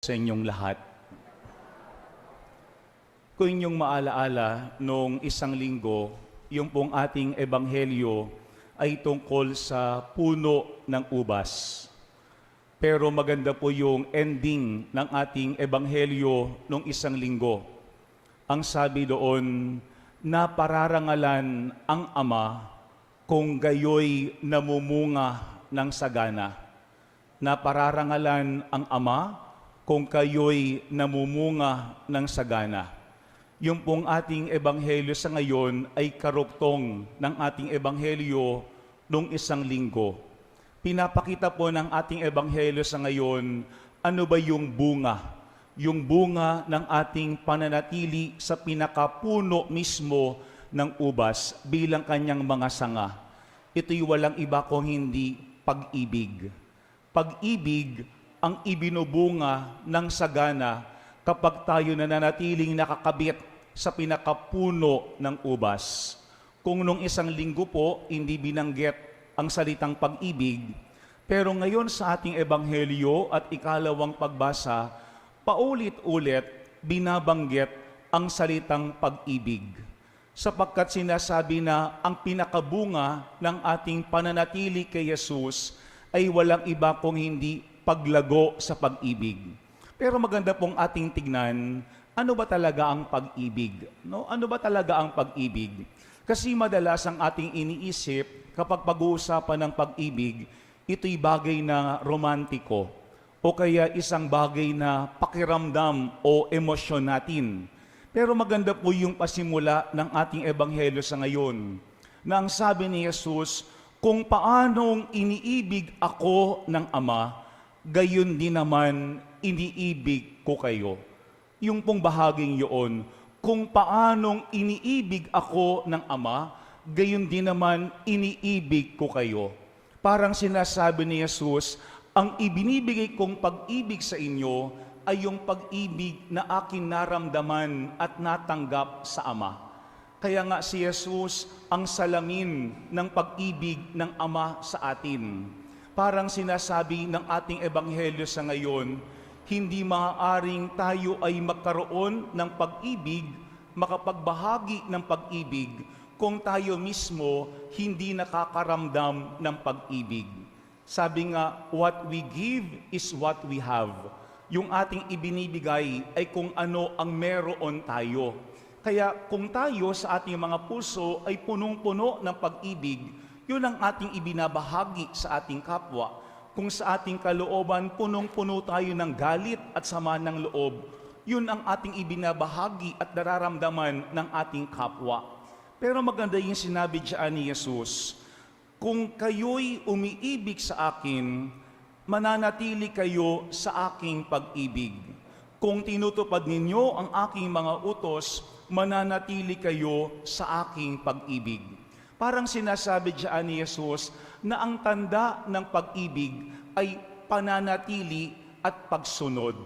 Sa inyong lahat. Kung inyong maalaala, noong isang linggo, yung pong ating ebanghelyo ay tungkol sa puno ng ubas. Pero maganda po yung ending ng ating ebanghelyo noong isang linggo. Ang sabi doon, na pararangalan ang Ama kung gayoy namumunga ng sagana. Na pararangalan ang Ama kung kayo'y namumunga ng sagana. Yung pong ating ebanghelyo sa ngayon ay karuktong ng ating ebanghelyo nung isang linggo. Pinapakita po ng ating ebanghelyo sa ngayon, ano ba yung bunga? Yung bunga ng ating pananatili sa pinakapuno mismo ng ubas bilang kanyang mga sanga. Ito'y walang iba kung hindi pag-ibig. Pag-ibig ang ibinubunga ng sagana kapag tayo nananatiling nakakabit sa pinakapuno ng ubas. Kung nung isang linggo po, hindi binanggit ang salitang pag-ibig, pero ngayon sa ating ebanghelyo at ikalawang pagbasa, paulit-ulit binabanggit ang salitang pag-ibig. Sapagkat sinasabi na ang pinakabunga ng ating pananatili kay Jesus ay walang iba kung hindi paglago sa pag-ibig. Pero maganda pong ating tignan, ano ba talaga ang pag-ibig? No? Ano ba talaga ang pag-ibig? Kasi madalas ang ating iniisip kapag pag-uusapan ng pag-ibig, ito'y bagay na romantiko o kaya isang bagay na pakiramdam o emosyon natin. Pero maganda po yung pasimula ng ating ebanghelyo sa ngayon, na ang sabi ni Jesus, kung paanong iniibig ako ng Ama, gayon din naman iniibig ko kayo. Yung pong bahaging yun, kung paanong iniibig ako ng Ama, gayon din naman iniibig ko kayo. Parang sinasabi ni Jesus, ang ibinibigay kong pag-ibig sa inyo ay yung pag-ibig na akin naramdaman at natanggap sa Ama. Kaya nga si Jesus ang salamin ng pag-ibig ng Ama sa atin. Parang sinasabi ng ating ebanghelyo sa ngayon, hindi maaaring tayo ay magkaroon ng pag-ibig, makapagbahagi ng pag-ibig, kung tayo mismo hindi nakakaramdam ng pag-ibig. Sabi nga, what we give is what we have. Yung ating ibinibigay ay kung ano ang meron tayo. Kaya kung tayo sa ating mga puso ay punong-puno ng pag-ibig, yun ang ating ibinabahagi sa ating kapwa. Kung sa ating kalooban, punong-puno tayo ng galit at sama ng loob, yun ang ating ibinabahagi at nararamdaman ng ating kapwa. Pero maganda yung sinabi diyan ni Jesus, kung kayo'y umiibig sa akin, mananatili kayo sa aking pag-ibig. Kung tinutupad ninyo ang aking mga utos, mananatili kayo sa aking pag-ibig. Parang sinasabi diyan ni Jesus na ang tanda ng pag-ibig ay pananatili at pagsunod.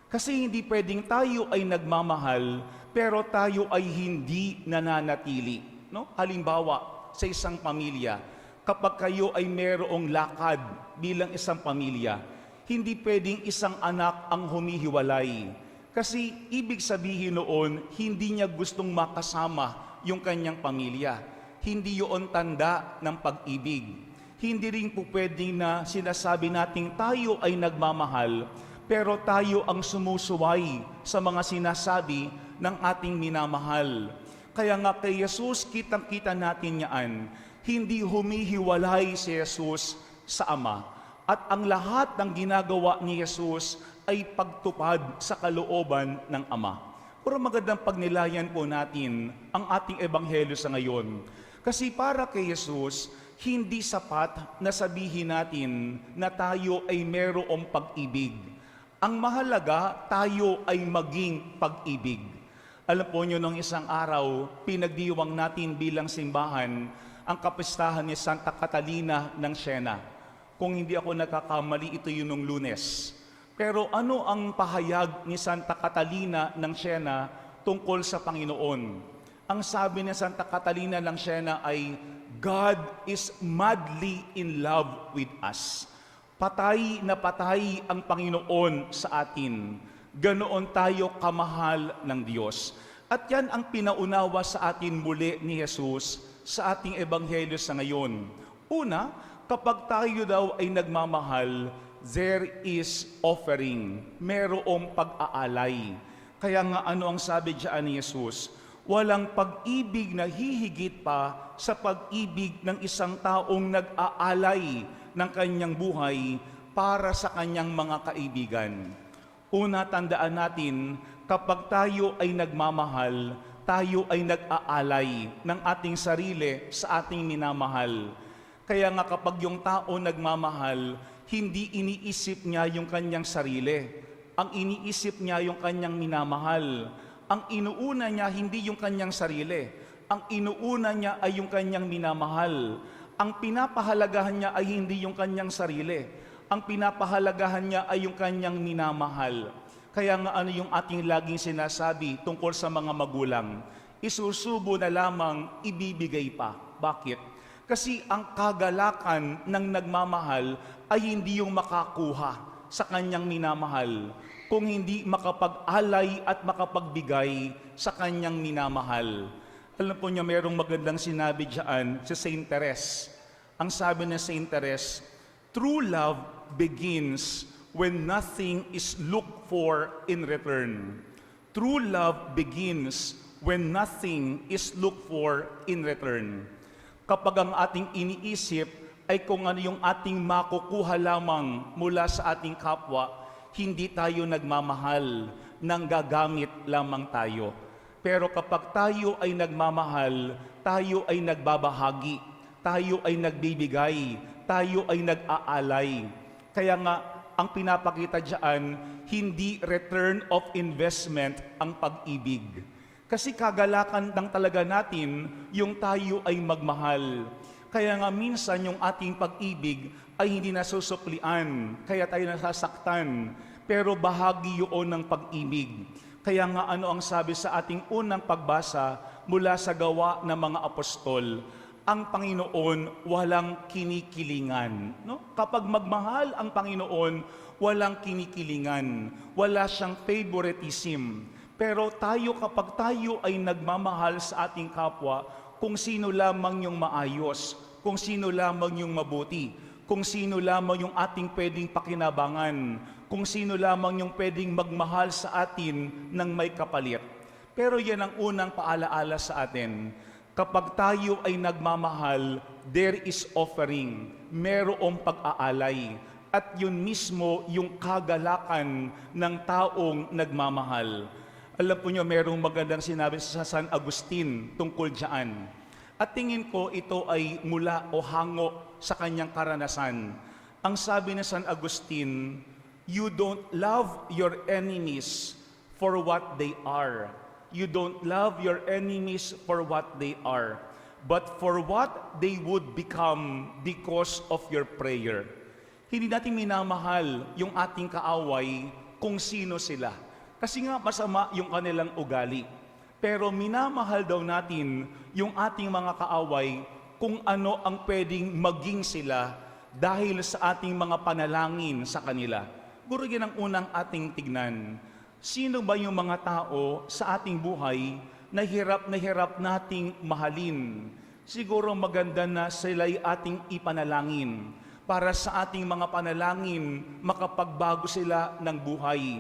Kasi hindi pwedeng tayo ay nagmamahal, pero tayo ay hindi nananatili. No? Halimbawa, sa isang pamilya, kapag kayo ay mayroong lakad bilang isang pamilya, hindi pwedeng isang anak ang humihiwalay. Kasi ibig sabihin noon, hindi niya gustong makasama yung kanyang pamilya. Hindi yun tanda ng pag-ibig. Hindi rin po pwedeng na sinasabi nating tayo ay nagmamahal, pero tayo ang sumusuway sa mga sinasabi ng ating minamahal. Kaya nga kay Jesus, kitang-kita natin yan, hindi humihiwalay si Jesus sa Ama. At ang lahat ng ginagawa ni Jesus ay pagtupad sa kalooban ng Ama. Pero magandang pagnilayan po natin ang ating ebanghelyo sa ngayon. Kasi para kay Jesus, hindi sapat na sabihin natin na tayo ay mayroong pag-ibig. Ang mahalaga, tayo ay maging pag-ibig. Alam po nyo, nung isang araw, pinagdiwang natin bilang simbahan ang kapistahan ni Santa Catalina ng Siena. Kung hindi ako nagkakamali, ito yun nung Lunes. Pero ano ang pahayag ni Santa Catalina ng Siena tungkol sa Panginoon? Ang sabi ni Santa Catalina ng Siena ay, God is madly in love with us. Patay na patay ang Panginoon sa atin. Ganoon tayo kamahal ng Diyos. At yan ang pinaunawa sa atin muli ni Jesus sa ating ebanghelyo sa ngayon. Una, kapag tayo daw ay nagmamahal, there is offering. Merong pag-aalay. Kaya nga ano ang sabi diyan ni Jesus? Walang pag-ibig na hihigit pa sa pag-ibig ng isang taong nag-aalay ng kanyang buhay para sa kanyang mga kaibigan. Una, tandaan natin, kapag tayo ay nagmamahal, tayo ay nag-aalay ng ating sarili sa ating minamahal. Kaya nga kapag yung tao nagmamahal, hindi iniisip niya yung kanyang sarili. Ang iniisip niya yung kanyang minamahal. Ang inuuna niya hindi yung kanyang sarili. Ang inuuna niya ay yung kanyang minamahal. Ang pinapahalagahan niya ay hindi yung kanyang sarili. Ang pinapahalagahan niya ay yung kanyang minamahal. Kaya nga ano yung ating laging sinasabi tungkol sa mga magulang? Isusubo na lamang, ibibigay pa. Bakit? Kasi ang kagalakan ng nagmamahal ay hindi yung makakuha sa kanyang minamahal, kung hindi makapag-alay at makapagbigay sa kanyang minamahal. Alam po niyo, mayroong magandang sinabi diyan sa Saint Therese. Ang sabi ng Saint Therese, true love begins when nothing is looked for in return. True love begins when nothing is looked for in return. Kapag ang ating iniisip ay kung ano yung ating makukuha lamang mula sa ating kapwa, hindi tayo nagmamahal, nang gagamit lamang tayo. Pero kapag tayo ay nagmamahal, tayo ay nagbabahagi, tayo ay nagbibigay, tayo ay nag-aalay. Kaya nga, ang pinapakita diyan, hindi return of investment ang pag-ibig. Kasi kagalakan lang talaga natin yung tayo ay magmahal. Kaya nga minsan yung ating pag-ibig ay hindi nasusuklian, kaya tayo nasasaktan. Pero bahagi yun ng pag-ibig. Kaya nga ano ang sabi sa ating unang pagbasa mula sa Gawa ng mga Apostol, ang Panginoon walang kinikilingan. No? Kapag magmahal ang Panginoon, walang kinikilingan, wala siyang favoritism. Pero tayo, kapag tayo ay nagmamahal sa ating kapwa, kung sino lamang yung maayos, kung sino lamang yung mabuti, kung sino lamang yung ating pwedeng pakinabangan, kung sino lamang yung pwedeng magmahal sa atin ng may kapalit. Pero yan ang unang paalaala sa atin. Kapag tayo ay nagmamahal, there is offering, merong pag-aalay. At yun mismo yung kagalakan ng taong nagmamahal. Alam po nyo, merong magandang sinabi sa San Agustin tungkol dyan. At tingin ko ito ay mula o hango sa kanyang karanasan. Ang sabi ni San Agustin, you don't love your enemies for what they are. You don't love your enemies for what they are, but for what they would become because of your prayer. Hindi natin minamahal yung ating kaaway kung sino sila. Kasi nga masama yung kanilang ugali. Pero minamahal daw natin yung ating mga kaaway kung ano ang pwedeng maging sila dahil sa ating mga panalangin sa kanila. Guro, yan ang unang ating tignan. Sino ba yung mga tao sa ating buhay na hirap nating mahalin? Siguro maganda na sila'y ating ipanalangin para sa ating mga panalangin makapagbago sila ng buhay.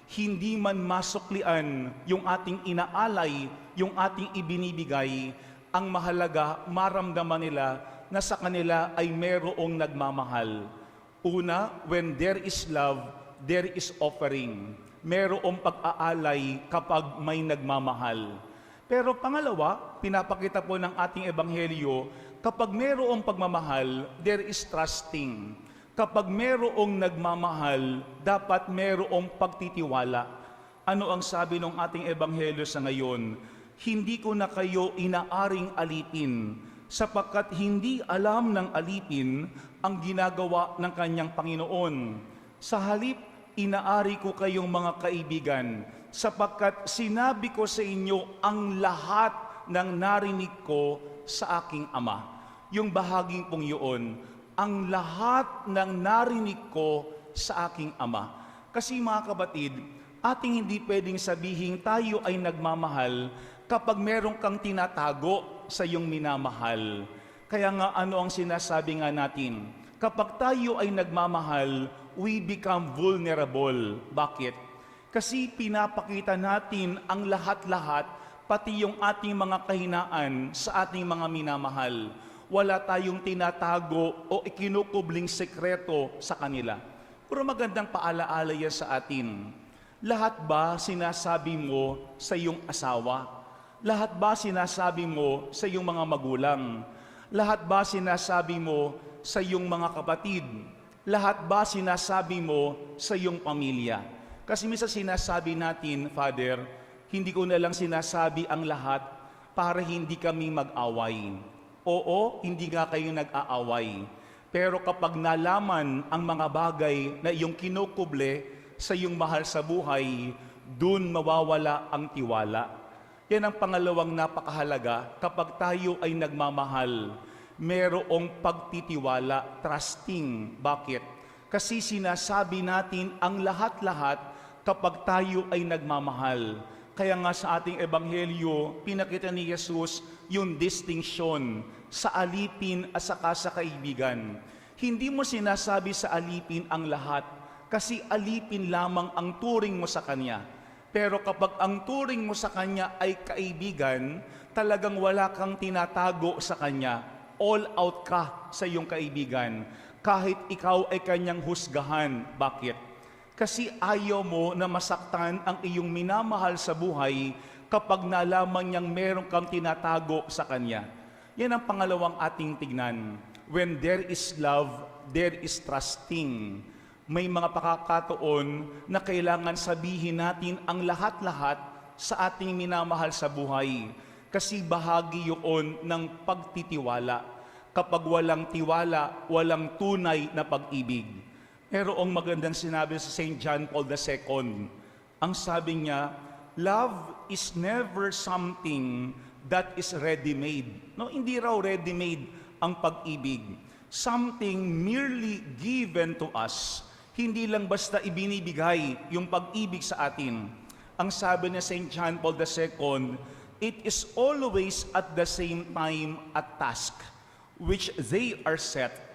Hindi man masuklian yung ating inaalay, yung ating ibinibigay, ang mahalaga maramdaman nila na sa kanila ay merong nagmamahal. Una, when there is love, there is offering. Merong pag-aalay kapag may nagmamahal. Pero pangalawa, pinapakita po ng ating ebanghelyo, kapag merong pagmamahal, there is trusting. Kapag merong nagmamahal, dapat merong pagtitiwala. Ano ang sabi ng ating ebanghelyo sa ngayon? Hindi ko na kayo inaaring alipin, sapagkat hindi alam ng alipin ang ginagawa ng kanyang Panginoon. Sa halip, inaari ko kayong mga kaibigan, sapagkat sinabi ko sa inyo ang lahat ng narinig ko sa aking Ama. Yung bahaging pong yun, ang lahat ng narinig ko sa aking Ama. Kasi mga kapatid, ating hindi pwedeng sabihin tayo ay nagmamahal kapag meron kang tinatago sa iyong minamahal. Kaya nga ano ang sinasabi nga natin? Kapag tayo ay nagmamahal, we become vulnerable. Bakit? Kasi pinapakita natin ang lahat-lahat, pati yung ating mga kahinaan sa ating mga minamahal. Wala tayong tinatago o ikinukubling sekreto sa kanila. Pero magandang paalaala yan sa atin. Lahat ba sinasabi mo sa iyong asawa? Lahat ba sinasabi mo sa iyong mga magulang? Lahat ba sinasabi mo sa iyong mga kapatid? Lahat ba sinasabi mo sa iyong pamilya? Kasi minsan sinasabi natin, Father, hindi ko na lang sinasabi ang lahat para hindi kami mag-away. Oo, hindi nga kayo nag-aaway. Pero kapag nalaman ang mga bagay na iyong kinukuble sa iyong mahal sa buhay, dun mawawala ang tiwala. Yan ang pangalawang napakahalaga kapag tayo ay nagmamahal. Merong pagtitiwala, trusting. Bakit? Kasi sinasabi natin ang lahat-lahat kapag tayo ay nagmamahal. Kaya nga sa ating ebanghelyo, pinakita ni Jesus yung distinction sa alipin at saka sa kaibigan. Hindi mo sinasabi sa alipin ang lahat kasi alipin lamang ang turing mo sa kanya. Pero kapag ang turing mo sa kanya ay kaibigan, talagang wala kang tinatago sa kanya. All out ka sa iyong kaibigan. Kahit ikaw ay kanyang husgahan. Bakit? Kasi ayaw mo na masaktan ang iyong minamahal sa buhay kapag nalaman niyang meron kang tinatago sa kanya. Yan ang pangalawang ating tignan. When there is love, there is trusting. May mga pakakataon na kailangan sabihin natin ang lahat-lahat sa ating minamahal sa buhay. Kasi bahagi yun ng pagtitiwala. Kapag walang tiwala, walang tunay na pag-ibig. Merong magandang sinabi sa St. John Paul II. Ang sabi niya, love is never something that is ready-made. No, hindi raw ready-made ang pag-ibig. Something merely given to us. Hindi lang basta ibinibigay yung pag-ibig sa atin. Ang sabi ni St. John Paul II, it is always at the same time a task which they are set.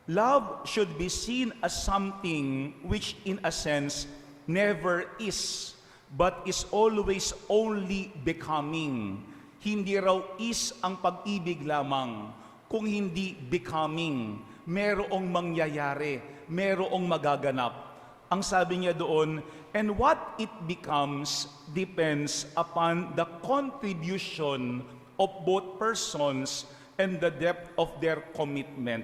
Love should be seen as something which in a sense never is, but is always only becoming. Hindi raw is ang pag-ibig lamang, kung hindi becoming. Merong mangyayari, merong magaganap. Ang sabi niya doon, and what it becomes depends upon the contribution of both persons and the depth of their commitment.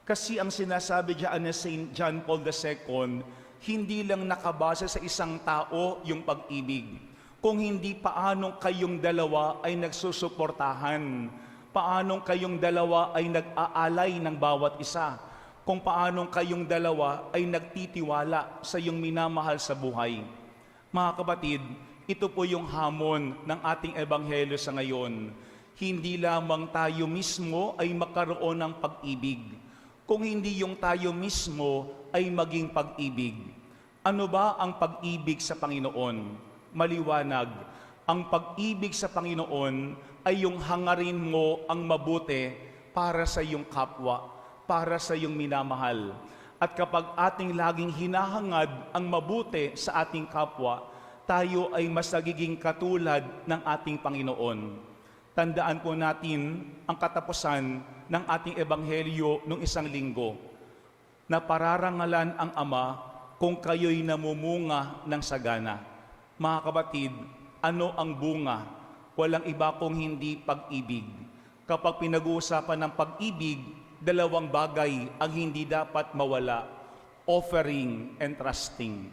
Kasi ang sinasabi diyan ni St. John Paul II, hindi lang nakabase sa isang tao yung pag-ibig. Kung hindi paanong kayong dalawa ay nagsusuportahan, paanong kayong dalawa ay nag-aalay ng bawat isa, kung paanong kayong dalawa ay nagtitiwala sa iyong minamahal sa buhay. Mga kapatid, ito po yung hamon ng ating ebanghelyo sa ngayon. Hindi lamang tayo mismo ay magkaroon ng pag-ibig, kung hindi yung tayo mismo ay maging pag-ibig. Ano ba ang pag-ibig sa Panginoon? Maliwanag, ang pag-ibig sa Panginoon ay yung hangarin mo ang mabuti para sa iyong kapwa, para sa iyong minamahal. At kapag ating laging hinahangad ang mabuti sa ating kapwa, tayo ay mas nagiging katulad ng ating Panginoon. Tandaan po natin ang katapusan ng ating ebanghelyo nung isang linggo, na pararangalan ang Ama kung kayo'y namumunga ng sagana. Mga kapatid, ano ang bunga? Walang iba kung hindi pag-ibig. Kapag pinag-uusapan ng pag-ibig, dalawang bagay ang hindi dapat mawala, offering and trusting.